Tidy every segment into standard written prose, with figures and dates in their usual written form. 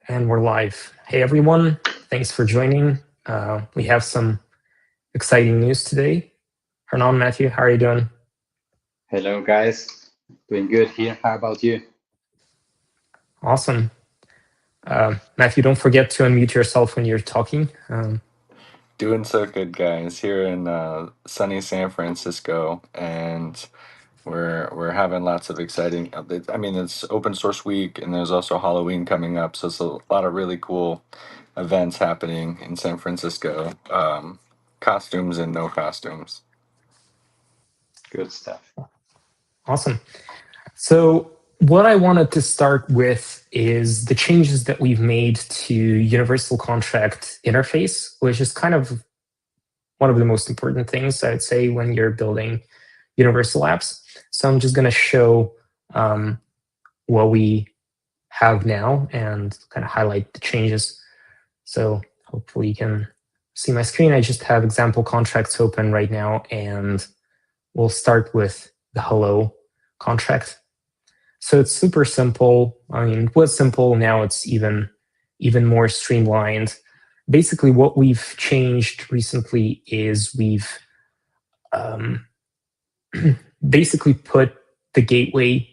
And we're live. Hey, everyone. Thanks for joining. We have some exciting news today. Hernan, Matthew, how are you doing? Hello, guys. Doing good here. How about you? Awesome. Matthew, don't forget to unmute yourself when you're talking. Doing so good, guys. Here in sunny San Francisco, and we're having lots of exciting updates. I mean, it's open source week, and there's also Halloween coming up, so it's a lot of really cool events happening in San Francisco. Costumes and no costumes. Good stuff. Awesome. So what I wanted to start with is the changes that we've made to Universal Contract Interface, which is kind of one of the most important things, I'd say, when you're building universal apps. So I'm just going to show what we have now and kind of highlight the changes. So hopefully you can see my screen. I just have example contracts open right now, and we'll start with the hello contract. So it's super simple. I mean, it was simple. Now it's even more streamlined. Basically, what we've changed recently is we've basically put the gateway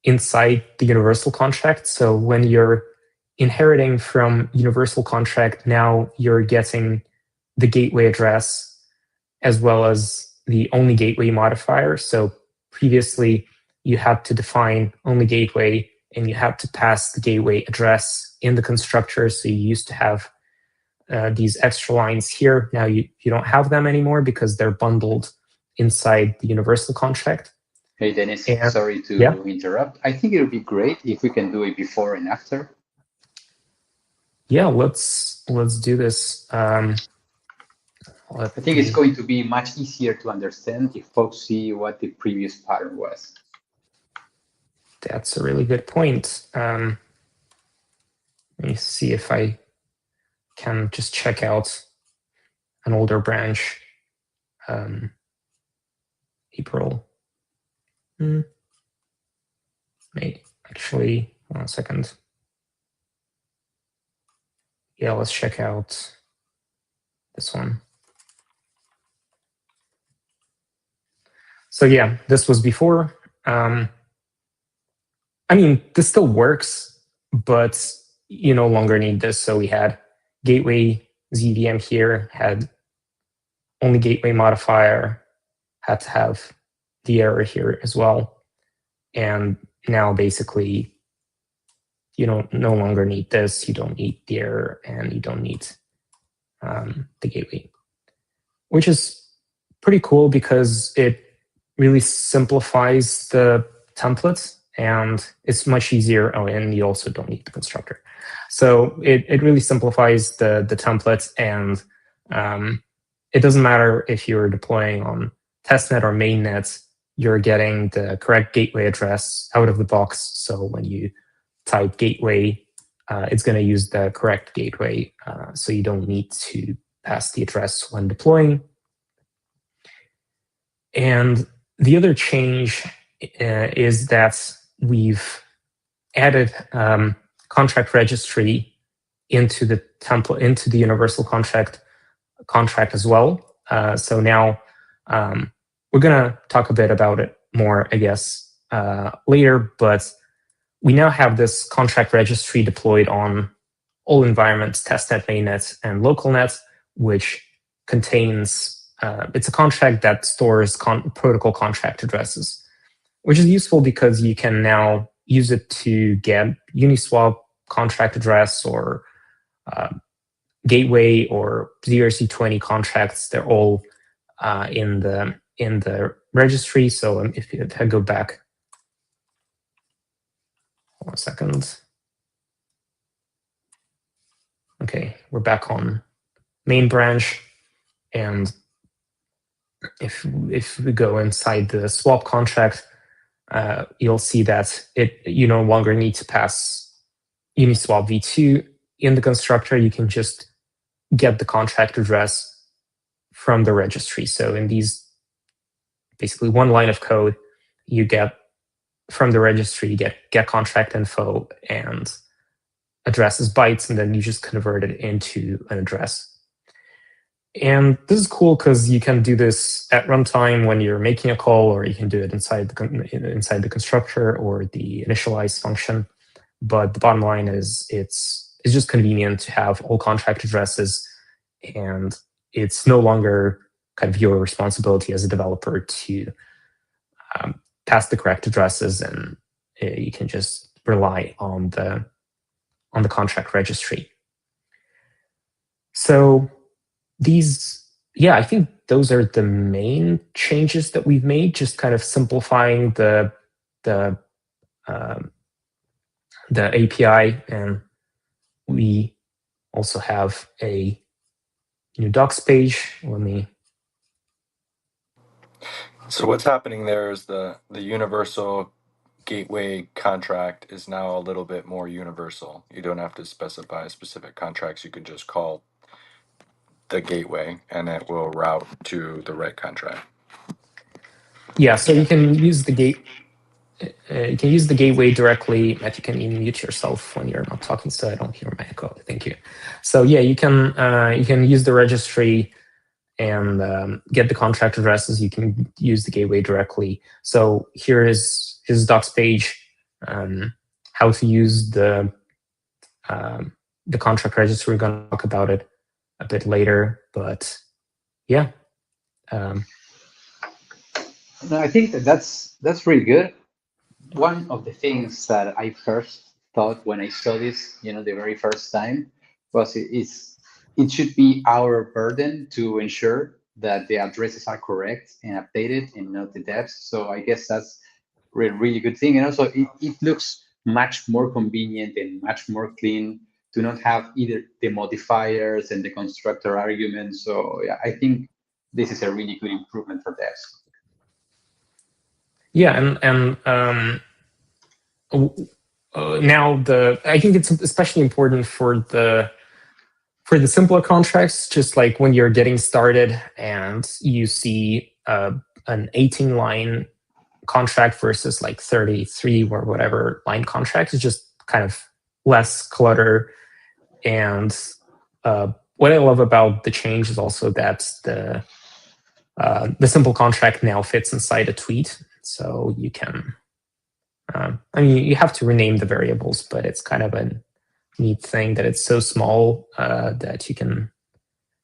inside the universal contract. So when you're inheriting from universal contract, now you're getting the gateway address as well as the only gateway modifier. So previously, you had to define only gateway, and you had to pass the gateway address in the constructor. So you used to have these extra lines here. Now you don't have them anymore because they're bundled inside the universal contract. Hey, Dennis, And, sorry to yeah. interrupt. I think it would be great if we can do it before and after. Yeah, let's do this. I think it's going to be much easier to understand if folks see what the previous pattern was. That's a really good point. Let me see if I can just check out an older branch. April. Wait, actually, 1 second. Yeah, let's check out this one. So yeah, this was before. I mean, this still works, but you no longer need this. So we had gateway ZVM here, had only gateway modifier, had to have the error here as well. And now basically, you don't no longer need this, you don't need the error, and you don't need the gateway, which is pretty cool because it really simplifies the template, and it's much easier. Oh, and you also don't need the constructor. So it really simplifies the template, and it doesn't matter if you're deploying on testnet or mainnet, you're getting the correct gateway address out of the box. So when you type gateway, it's going to use the correct gateway. So you don't need to pass the address when deploying. And the other change is that we've added contract registry into the template, into the universal contract as well. So now we're going to talk a bit about it more, I guess, later. But we now have this contract registry deployed on all environments, testnet, mainnet, and localnet, which contains it's a contract that stores protocol contract addresses, which is useful because you can now use it to get Uniswap contract address or gateway or zRC20 contracts. They're all in the registry. So if I go back 1 second. Okay, we're back on main branch, and if we go inside the swap contract, you'll see that you no longer need to pass Uniswap v2 in the constructor. You can just get the contract address from the registry. So in these, basically one line of code, you get from the registry, you get contract info and address as bytes, and then you just convert it into an address. And this is cool because you can do this at runtime when you're making a call, or you can do it inside the constructor or the initialize function. But the bottom line is it's just convenient to have all contract addresses, and it's no longer kind of your responsibility as a developer to pass the correct addresses, and you can just rely on the contract registry. So I think those are the main changes that we've made, just kind of simplifying the API, and we also have a new docs page. So what's happening there is the universal gateway contract is now a little bit more universal. You don't have to specify specific contracts. You can just call the gateway and it will route to the right contract. Yeah, so you can use the gateway directly, and you can even mute yourself when you're not talking, so I don't hear my echo. Thank you. So yeah, you can use the registry and get the contract addresses. You can use the gateway directly. So here is his docs page, how to use the contract registry. We're going to talk about it a bit later, but yeah. No, I think that's really good. One of the things that I first thought when I saw this, the very first time, was it should be our burden to ensure that the addresses are correct and updated and not the devs. So I guess that's really good thing. And also it looks much more convenient and much more clean to not have either the modifiers and the constructor arguments. So yeah, I think this is a really good improvement for devs. Yeah, and now I think it's especially important for the simpler contracts, just like when you're getting started and you see an 18-line contract versus like 33 or whatever line contract. Is just kind of less clutter. And what I love about the change is also that the simple contract now fits inside a tweet. So you can, you have to rename the variables, but it's kind of a neat thing that it's so small that you can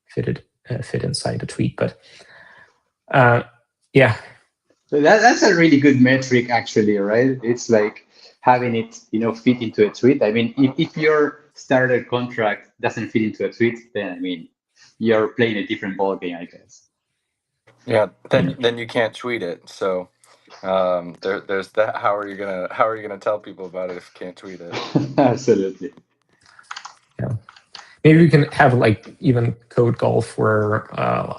fit inside a tweet. But yeah. So that's a really good metric, actually, right? It's like having it, fit into a tweet. I mean, if your starter contract doesn't fit into a tweet, then you're playing a different ballgame, I guess. Yeah, then you can't tweet it. So there's that. How are you gonna tell people about it if you can't tweet it? Absolutely. Yeah. Maybe we can have like even code golf where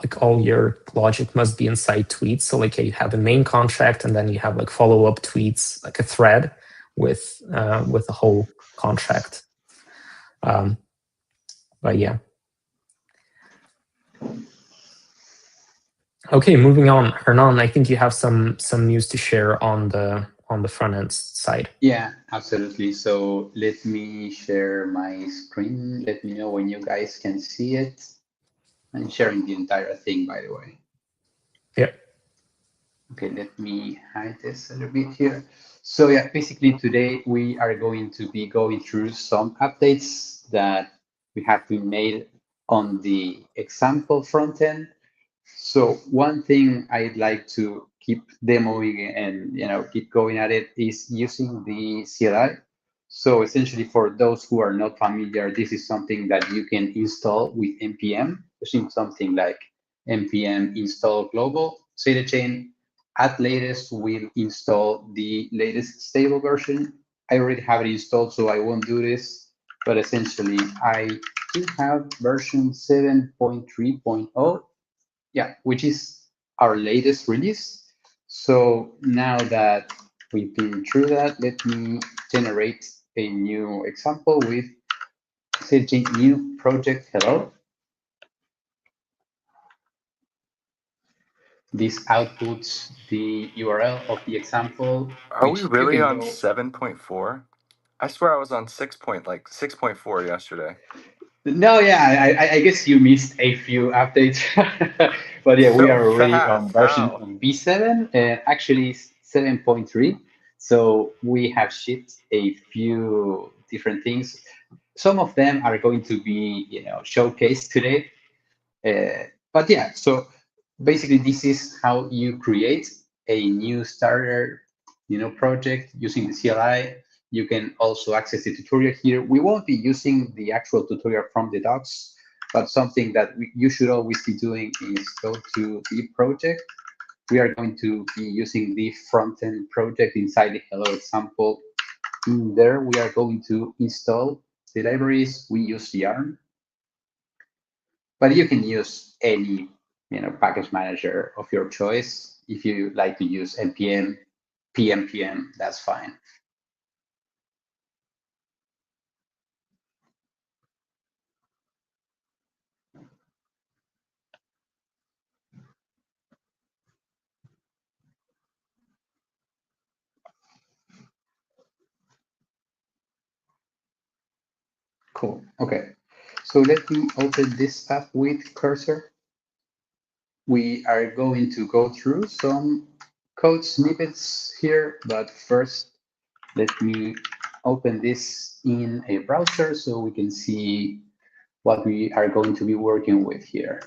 like all your logic must be inside tweets. So like you have a main contract and then you have like follow-up tweets, like a thread with the whole contract. But yeah. Okay, moving on. Hernan, I think you have some news to share on the front end side. Yeah, absolutely. So let me share my screen. Let me know when you guys can see it. I'm sharing the entire thing, by the way. Yep. Okay, let me hide this a little bit here. So yeah, basically today we are going to be going through some updates that we have been made on the example front end. So one thing I'd like to keep demoing and keep going at it is using the CLI. So essentially, for those who are not familiar, this is something that you can install with npm, using something like npm install global. ZetaChain at latest will install the latest stable version. I already have it installed, so I won't do this. But essentially, I do have version 7.3.0. Yeah, which is our latest release. So now that we've been through that, let me generate a new example with ZetaChain new project hello. This outputs the URL of the example. Are we really on 7.4? I swear I was on 6.4 yesterday. No, yeah, I guess you missed a few updates, but yeah, we So are already on fast. version How? on V7 and actually 7.3. So we have shipped a few different things. Some of them are going to be, showcased today. But yeah, so basically this is how you create a new starter, project using the CLI. You can also access the tutorial here. We won't be using the actual tutorial from the docs, but something that you should always be doing is go to the project. We are going to be using the front-end project inside the Hello example. In there, we are going to install the libraries. We use Yarn, but you can use any package manager of your choice. If you like to use npm, pnpm, that's fine. Cool. Okay. So let me open this up with cursor. We are going to go through some code snippets here, but first let me open this in a browser so we can see what we are going to be working with here.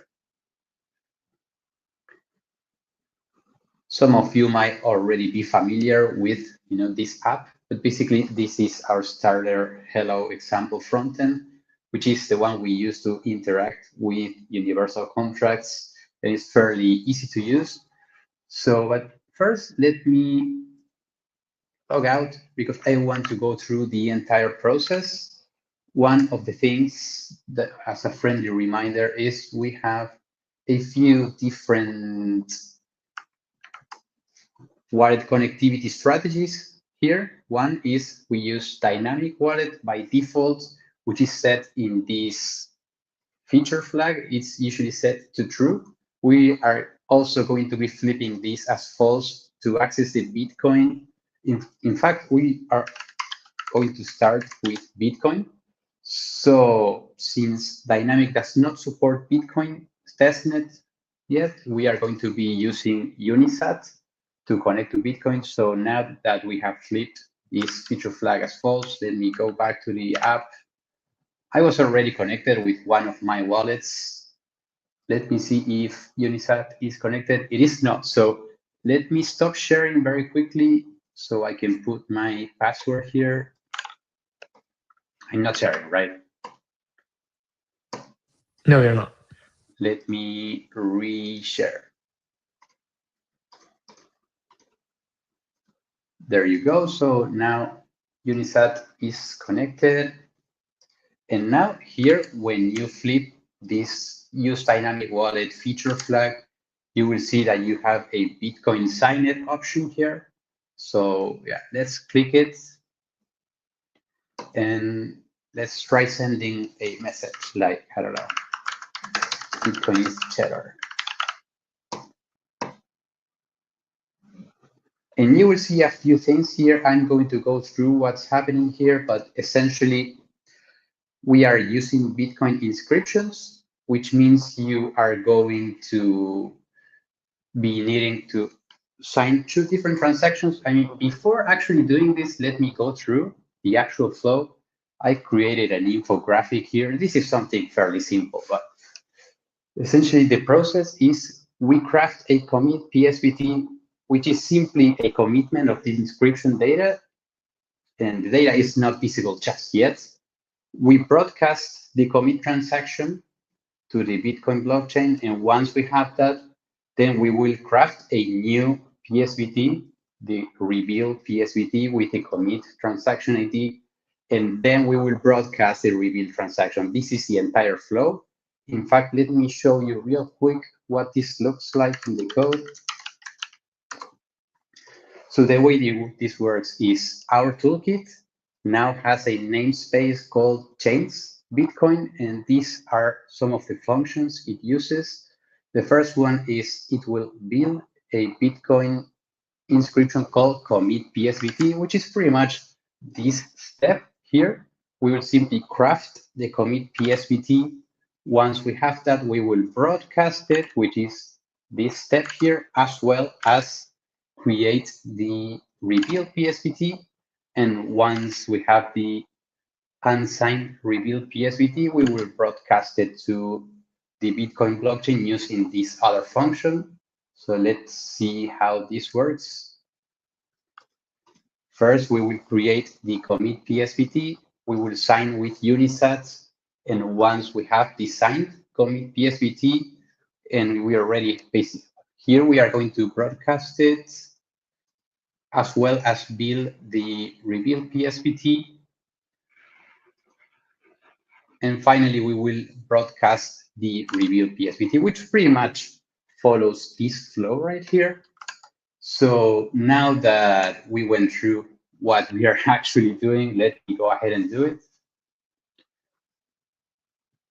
Some of you might already be familiar with this app, but basically this is our starter Hello example frontend, which is the one we use to interact with universal contracts, and it's fairly easy to use. So, but first, let me log out because I want to go through the entire process. One of the things that, as a friendly reminder, is we have a few different wallet connectivity strategies here. One is we use dynamic wallet by default, which is set in this feature flag. It's usually set to true. We are also going to be flipping this as false to access the Bitcoin. In fact, we are going to start with Bitcoin. So since Dynamic does not support Bitcoin testnet yet, we are going to be using Unisat to connect to Bitcoin. So now that we have flipped this feature flag as false, let me go back to the app. I was already connected with one of my wallets. Let me see if Unisat is connected. It is not. So let me stop sharing very quickly so I can put my password here. I'm not sharing, right? No, you're not. Let me reshare. There you go. So now Unisat is connected. And now here, when you flip this use dynamic wallet feature flag, you will see that you have a Bitcoin sign-up option here. So yeah, let's click it. And let's try sending a message like, I don't know, Bitcoin is cheddar. And you will see a few things here. I'm going to go through what's happening here, but essentially we are using Bitcoin inscriptions, which means you are going to be needing to sign two different transactions. I mean, before actually doing this, let me go through the actual flow. I created an infographic here. This is something fairly simple, but essentially the process is we craft a commit PSBT, which is simply a commitment of the inscription data, and the data is not visible just yet. We broadcast the commit transaction to the Bitcoin blockchain, and once we have that, then we will craft a new PSBT, the reveal PSBT with a commit transaction ID, and then we will broadcast the reveal transaction. This is the entire flow. In fact, let me show you real quick what this looks like in the code. So the way this works is our toolkit now has a namespace called chains Bitcoin, and these are some of the functions it uses. The first one is it will build a Bitcoin inscription called commit PSBT, which is pretty much this step here, we will simply craft the commit PSBT. Once we have that, we will broadcast it, which is this step here, as well as create the reveal PSBT. And once we have the unsigned reveal PSBT, we will broadcast it to the Bitcoin blockchain using this other function. So let's see how this works. First, we will create the commit PSBT. We will sign with Unisat. And once we have the signed commit PSBT and we are ready, basically, here we are going to broadcast it as well as build the reveal PSBT. And finally, we will broadcast the reveal PSBT, which pretty much follows this flow right here. So now that we went through what we are actually doing, let me go ahead and do it.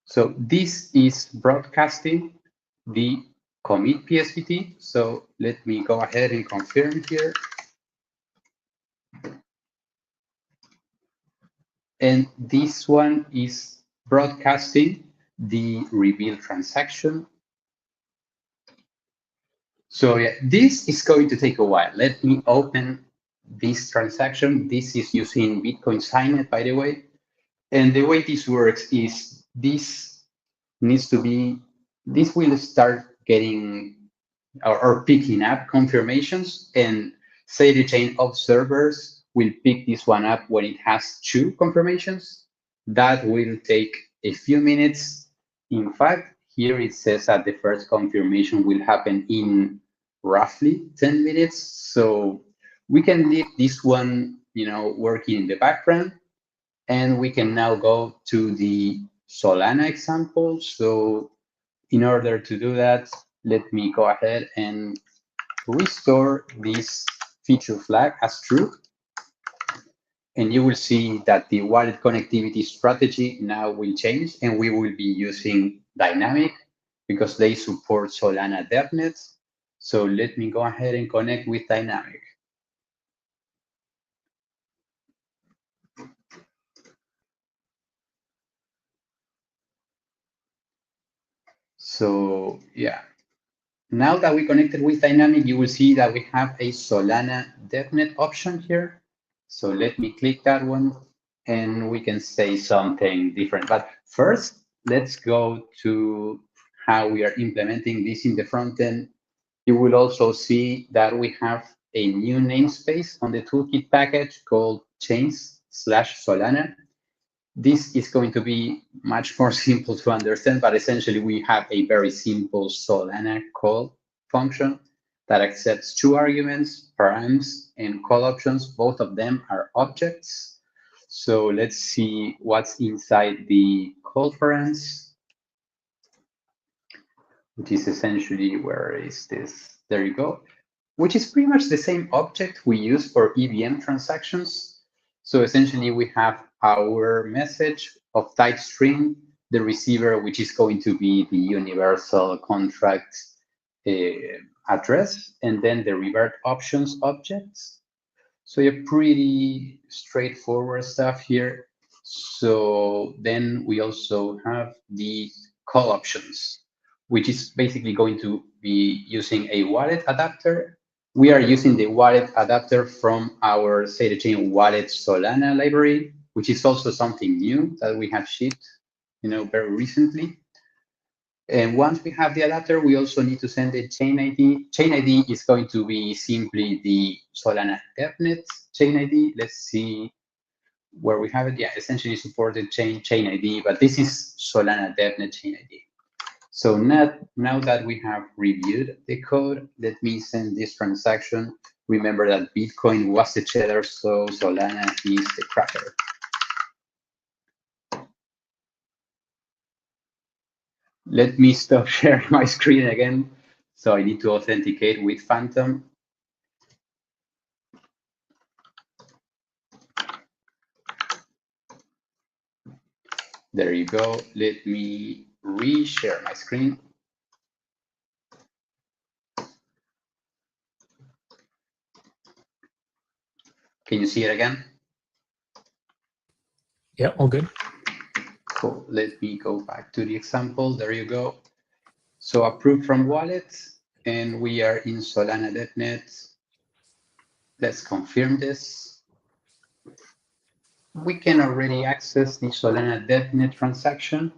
So this is broadcasting the commit PSBT. So let me go ahead and confirm here. And this one is broadcasting the reveal transaction. So yeah, this is going to take a while. Let me open this transaction. This is using Bitcoin Signet, by the way. And the way this works is this will start getting or picking up confirmations, and ZetaChain observers will pick this one up when it has 2 confirmations. That will take a few minutes. In fact, here it says that the first confirmation will happen in roughly 10 minutes. So we can leave this one, working in the background, and we can now go to the Solana example. So in order to do that, let me go ahead and restore this feature flag as true. And you will see that the wallet connectivity strategy now will change, and we will be using dynamic because they support Solana DevNet. So let me go ahead and connect with dynamic. So yeah, now that we connected with dynamic, you will see that we have a Solana DevNet option here. So let me click that one and we can say something different. But first, let's go to how we are implementing this in the front end. You will also see that we have a new namespace on the toolkit package called chains/Solana. This is going to be much more simple to understand, but essentially we have a very simple Solana call function that accepts 2 arguments, params and call options. Both of them are objects. So let's see what's inside the call params, which is essentially, where is this? There you go, which is pretty much the same object we use for EVM transactions. So essentially we have our message of type string, the receiver, which is going to be the universal contract address, and then the revert options objects. So yeah, pretty straightforward stuff here. So then we also have the call options, which is basically going to be using a wallet adapter. We are using the wallet adapter from our ZetaChain wallet Solana library, which is also something new that we have shipped, very recently. And once we have the adapter, we also need to send a chain ID. Chain ID is going to be simply the Solana DevNet chain ID. Let's see where we have it. Yeah, essentially supported chain ID, but this is Solana DevNet chain ID. So now that we have reviewed the code, let me send this transaction. Remember that Bitcoin was the cheddar, so Solana is the cracker. Let me stop sharing my screen again. So I need to authenticate with Phantom. There you go. Let me re-share my screen. Can you see it again? Yeah, all good. Cool. Let me go back to the example. There you go. So approved from wallet, and we are in Solana.net. Let's confirm this. We can already access the Solana.net transaction.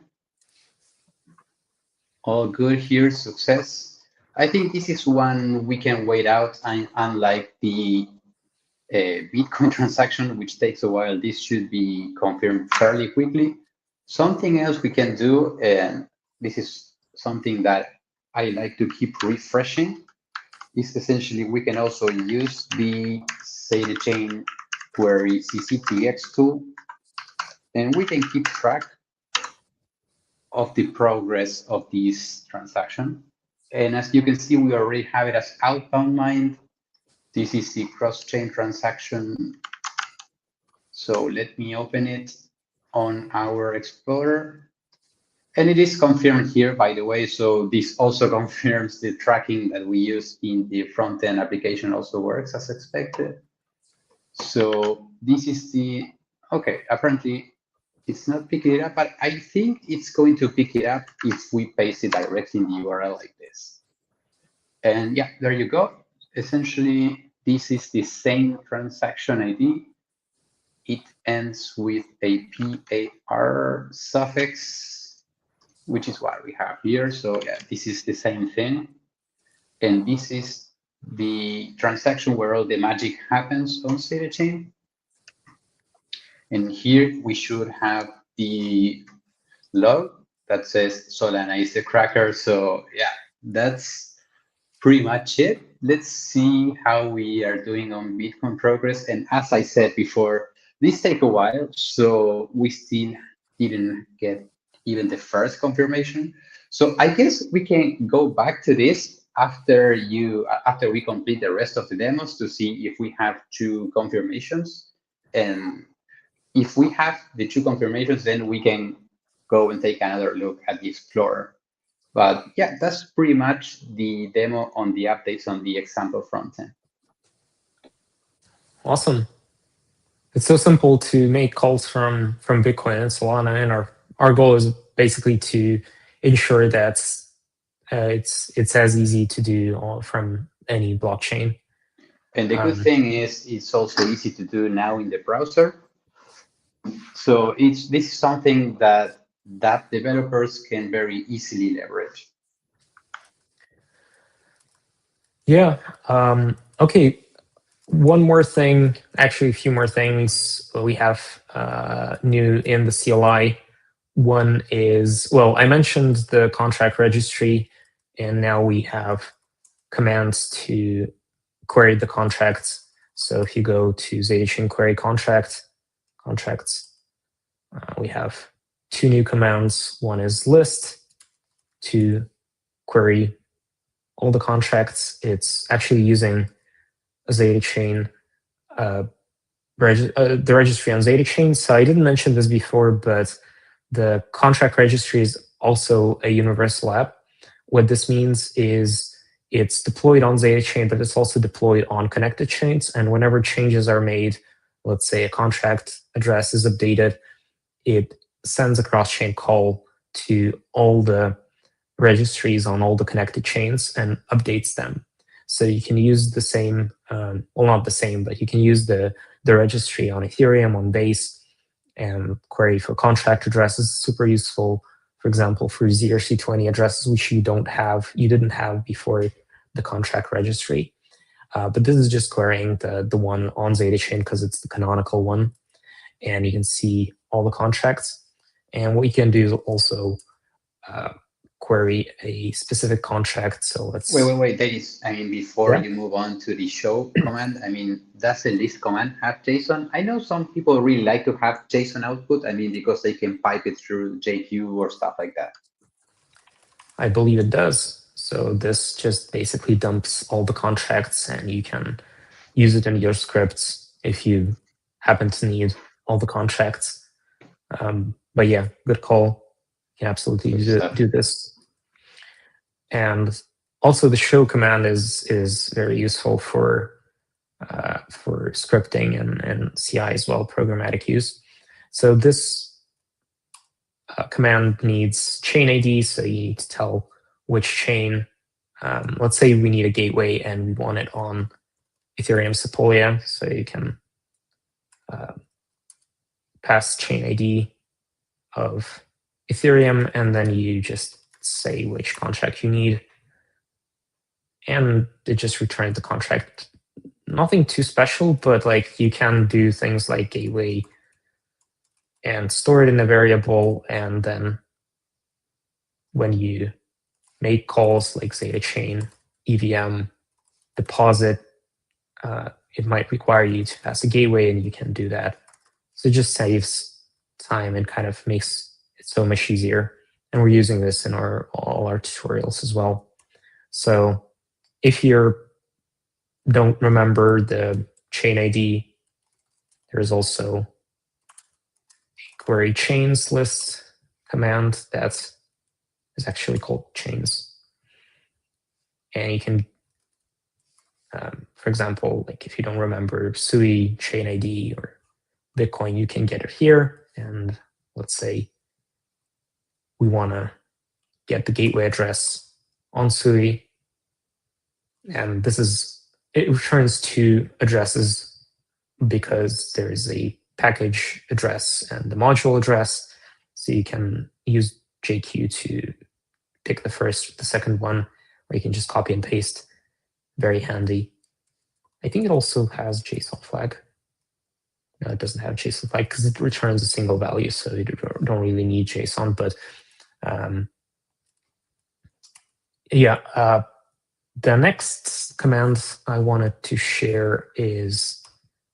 All good here, success. I think this is one we can wait out, and unlike the Bitcoin transaction, which takes a while, this should be confirmed fairly quickly. Something else we can do, and this is something that I like to keep refreshing, is essentially we can also use the ZetaChain query CCTX tool, and we can keep track of the progress of this transaction. And as you can see, we already have it as outbound mined. This is the cross-chain transaction. So let me open it on our Explorer. And it is confirmed here, by the way. So this also confirms the tracking that we use in the front-end application also works as expected. So this is the, okay, apparently it's not picking it up, but I think it's going to pick it up if we paste it directly in the URL like this. And yeah, there you go. Essentially, this is the same transaction ID. It ends with a PAR suffix, which is what we have here. So yeah, this is the same thing. And this is the transaction where all the magic happens on ZetaChain. And here we should have the log that says Solana is the cracker. So yeah, that's pretty much it. Let's see how we are doing on Bitcoin progress. And as I said before, this take a while, so we still didn't get even the first confirmation. So I guess we can go back to this after we complete the rest of the demos to see if we have two confirmations. And if we have the two confirmations, then we can go and take another look at the Explorer. But yeah, that's pretty much the demo on the updates on the example frontend. Awesome. It's so simple to make calls from Bitcoin and Solana, and our goal is basically to ensure that it's as easy to do from any blockchain. And the good thing is it's also easy to do now in the browser. So this is something that developers can very easily leverage. Yeah. Okay. One more thing, actually a few more things we have new in the CLI. One is, well, I mentioned the contract registry, and now we have commands to query the contracts. So if you go to ZetaChain query contracts, we have two new commands. One is list to query all the contracts. It's actually using ZetaChain, the registry on ZetaChain. So I didn't mention this before, but the contract registry is also a universal app. What this means is it's deployed on ZetaChain, but it's also deployed on connected chains. And whenever changes are made, let's say a contract address is updated, it sends a cross-chain call to all the registries on all the connected chains and updates them. So you can use the same, well, not the same, but you can use the registry on Ethereum, on Base, and query for contract addresses. Super useful, for example, for zERC20 addresses, which you didn't have before the contract registry. But this is just querying the one on ZetaChain because it's the canonical one. And you can see all the contracts. And what you can do is also query a specific contract. So let's wait. That is, I mean, before you move on to the show command, I mean, does the list command have JSON? I know some people really like to have JSON output. I mean, because they can pipe it through JQ or stuff like that. I believe it does. So this just basically dumps all the contracts, and you can use it in your scripts if you happen to need all the contracts. But yeah, good call. You can absolutely do this. And also the show command is very useful for scripting and CI as well, programmatic use. So this command needs chain ID, so you need to tell which chain. Let's say we need a gateway and we want it on Ethereum Sepolia, so you can pass chain ID of Ethereum, and then you just say which contract you need, and it just returns the contract. Nothing too special, but like you can do things like gateway and store it in a variable, and then when you make calls like ZetaChain, EVM, deposit, it might require you to pass a gateway, and you can do that. So it just saves time and kind of makes it so much easier. And we're using this in all our tutorials as well. So if you don't remember the chain ID, there's also a query chains list command that is actually called chains. And you can, for example, like if you don't remember SUI, chain ID, or Bitcoin, you can get it here. And let's say we want to get the gateway address on SUI. And it returns two addresses because there is a package address and the module address. So you can use JQ to pick the second one, or you can just copy and paste. Very handy. I think it also has JSON flag. No, it doesn't have JSON flag because it returns a single value, so you don't really need JSON. But the next command I wanted to share is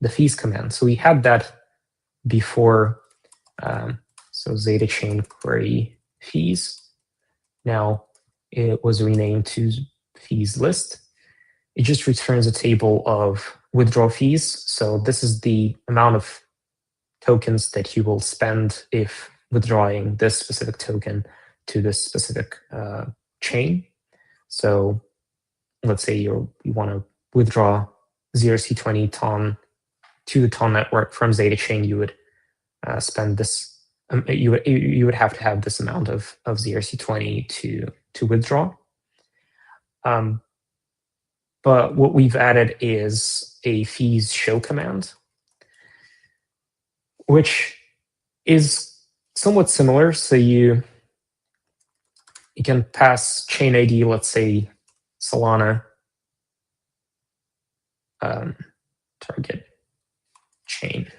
the fees command. So we had that before. So ZetaChain query fees. Now it was renamed to fees list. It just returns a table of withdrawal fees. So this is the amount of tokens that you will spend if withdrawing this specific token to this specific chain. So let's say you want to withdraw 0C20 TON to the TON network from ZetaChain, you would spend this. You would have to have this amount of 0C20 to withdraw. But what we've added is a fees show command, which is somewhat similar. So you can pass chain ID, let's say Solana, target chain,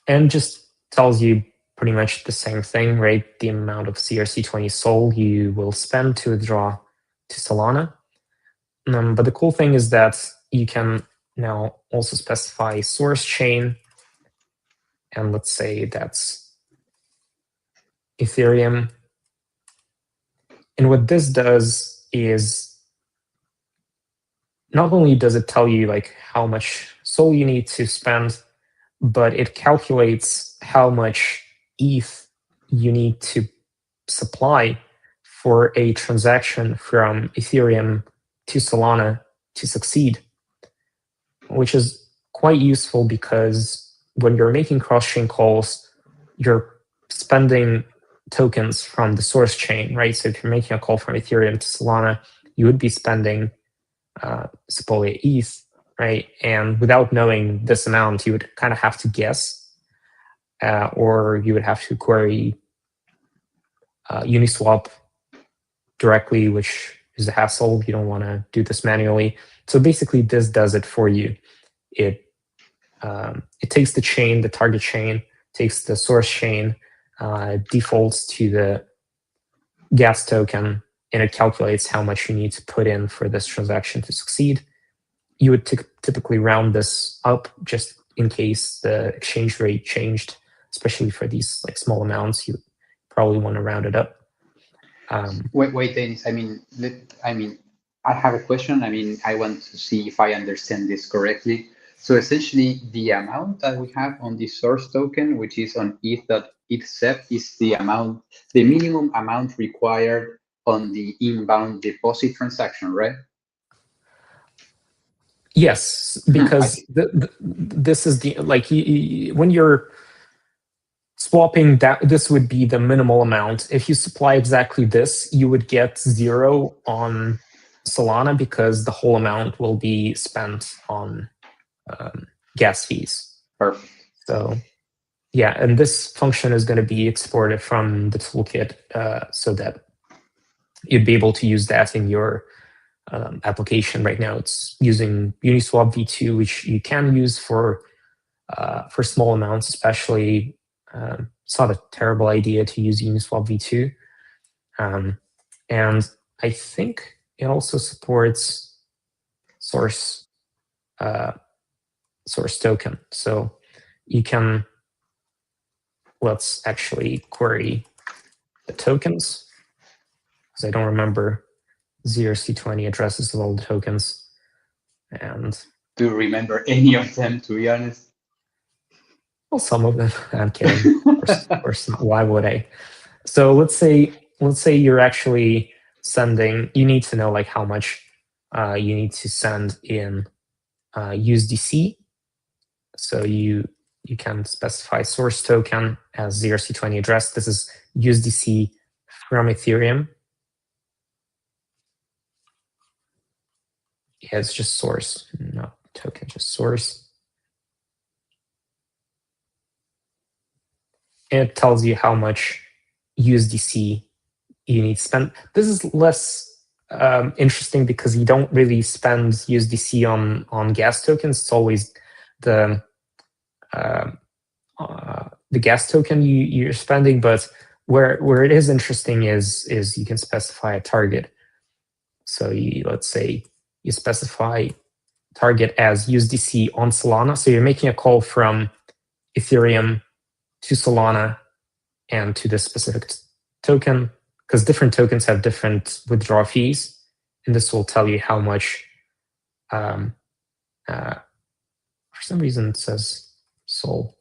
and just tells you pretty much the same thing, right? The amount of CRC20 SOL you will spend to withdraw to Solana. But the cool thing is that you can now also specify source chain, and let's say that's Ethereum. And what this does is not only does it tell you like how much SOL you need to spend, but it calculates how much ETH you need to supply for a transaction from Ethereum to Solana to succeed, which is quite useful because when you're making cross-chain calls, you're spending tokens from the source chain, right? So if you're making a call from Ethereum to Solana, you would be spending Sepolia ETH, right? And without knowing this amount, you would kind of have to guess, or you would have to query Uniswap directly, which is a hassle. You don't want to do this manually. So basically, this does it for you. It takes the chain, the target chain, takes the source chain, defaults to the gas token, and it calculates how much you need to put in for this transaction to succeed. You would typically round this up just in case the exchange rate changed, especially for these like small amounts. You probably want to round it up. Wait, Dennis. I have a question. I want to see if I understand this correctly. So essentially, the amount that we have on the source token, which is on ETH.ETHSEP, is the minimum amount required on the inbound deposit transaction, right? Yes, because this is the like when you're swapping that, this would be the minimal amount. If you supply exactly this, you would get 0 on Solana because the whole amount will be spent on gas fees. Perfect. So yeah, and this function is going to be exported from the toolkit so that you'd be able to use that in your application. Right now it's using Uniswap v2, which you can use for small amounts, especially. It's not a terrible idea to use Uniswap v2. And I think it also supports source token. So you can, let's actually query the tokens, because I don't remember zrc20 addresses of all the tokens. And do you remember any of them, to be honest? Well, some of them. I'm kidding. Of course, why would I? So let's say you're actually sending. You need to know like how much you need to send in USDC. So you can specify source token as zrc20 address. This is USDC from Ethereum. Yeah, it's just source, not token, just source. And it tells you how much USDC you need to spend. This is less interesting because you don't really spend USDC on gas tokens. It's always the gas token you're spending. But where it is interesting is you can specify a target. So let's say you specify target as USDC on Solana. So you're making a call from Ethereum to Solana and to this specific token, because different tokens have different withdrawal fees, and this will tell you how much. For some reason, it says Sol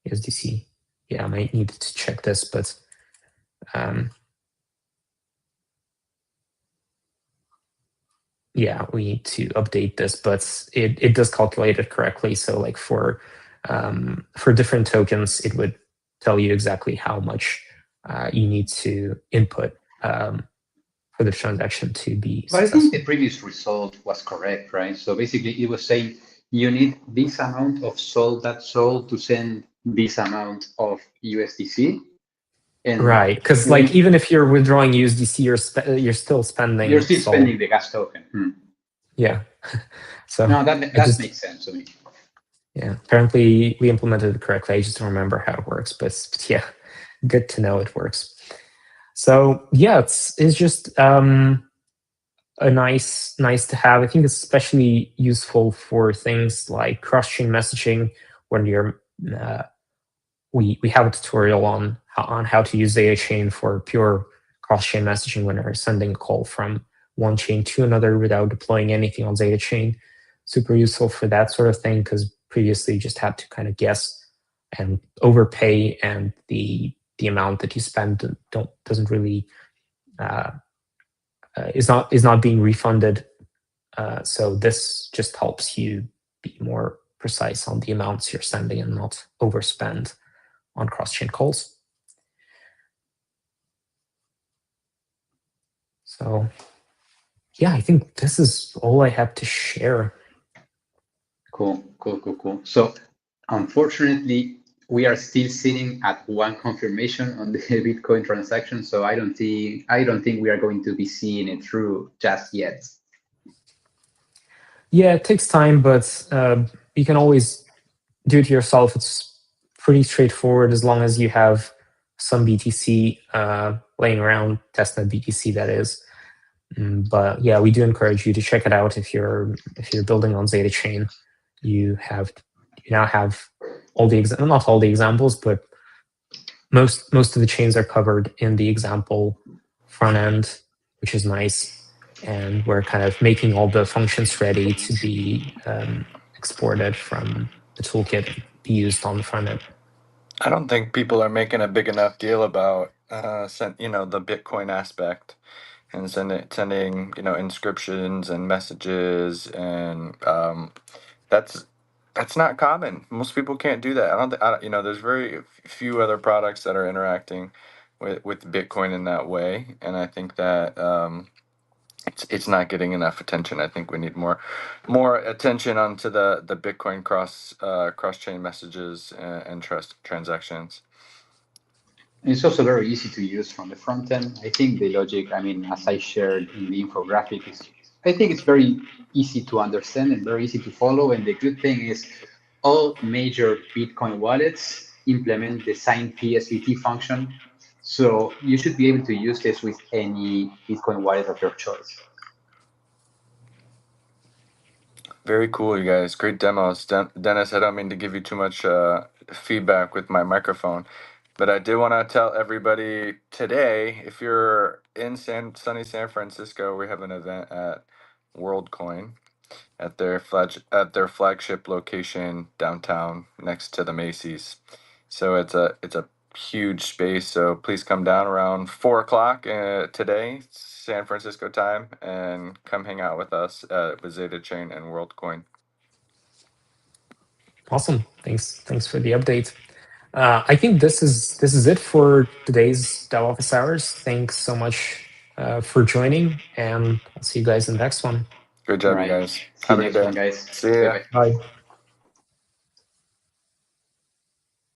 USDC. Yeah, I might need to check this, but yeah, we need to update this, but it does calculate it correctly. So like for different tokens, it would tell you exactly how much you need to input for the transaction to be successful. But I think the previous result was correct, right? So basically it was saying you need this amount of Sol to send this amount of USDC. And right, because like even if you're withdrawing USDC, you're still spending. You're still spending the gas token. Yeah. So no, that makes sense to me. Yeah, apparently we implemented it correctly. I just don't remember how it works, but yeah, good to know it works. So yeah, it's just a nice to have. I think it's especially useful for things like cross-chain messaging when you're we have a tutorial on how to use ZetaChain for pure cross-chain messaging when you're sending a call from one chain to another without deploying anything on ZetaChain. Super useful for that sort of thing, because previously you just had to kind of guess and overpay, and the amount that you spend doesn't really is not being refunded. So this just helps you be more precise on the amounts you're sending and not overspend on cross-chain calls. So yeah, I think this is all I have to share. Cool. So unfortunately, we are still sitting at one confirmation on the Bitcoin transaction. So I don't think we are going to be seeing it through just yet. Yeah, it takes time, but you can always do it yourself. It's pretty straightforward as long as you have some BTC laying around, testnet BTC that is. But yeah, we do encourage you to check it out if you're building on ZetaChain. You now have all the not all the examples, but most of the chains are covered in the example front end, which is nice. And we're kind of making all the functions ready to be exported from the toolkit and be used on the front end. I don't think people are making a big enough deal about the Bitcoin aspect. and sending inscriptions and messages, and that's not common. Most people can't do that. I don't think, there's very few other products that are interacting with Bitcoin in that way, and I think that it's not getting enough attention. I think we need more attention onto the Bitcoin cross chain messages and trust transactions. And it's also very easy to use from the front end. I think the logic, I mean, as I shared in the infographic, I think it's very easy to understand and very easy to follow. And the good thing is all major Bitcoin wallets implement the sign PSVT function. So you should be able to use this with any Bitcoin wallet of your choice. Very cool, you guys. Great demos. Dennis, I don't mean to give you too much feedback with my microphone, but I did want to tell everybody today, if you're in sunny San Francisco, we have an event at WorldCoin at their flagship location downtown next to the Macy's. So it's a huge space. So please come down around 4 o'clock today, San Francisco time, and come hang out with us with ZetaChain and WorldCoin. Awesome. Thanks for the update. I think this is it for today's Dev Office Hours. Thanks so much for joining, and I'll see you guys in the next one. Great job, All you right. guys. See Have you a good next day. one, guys. See ya. Bye-bye. Bye.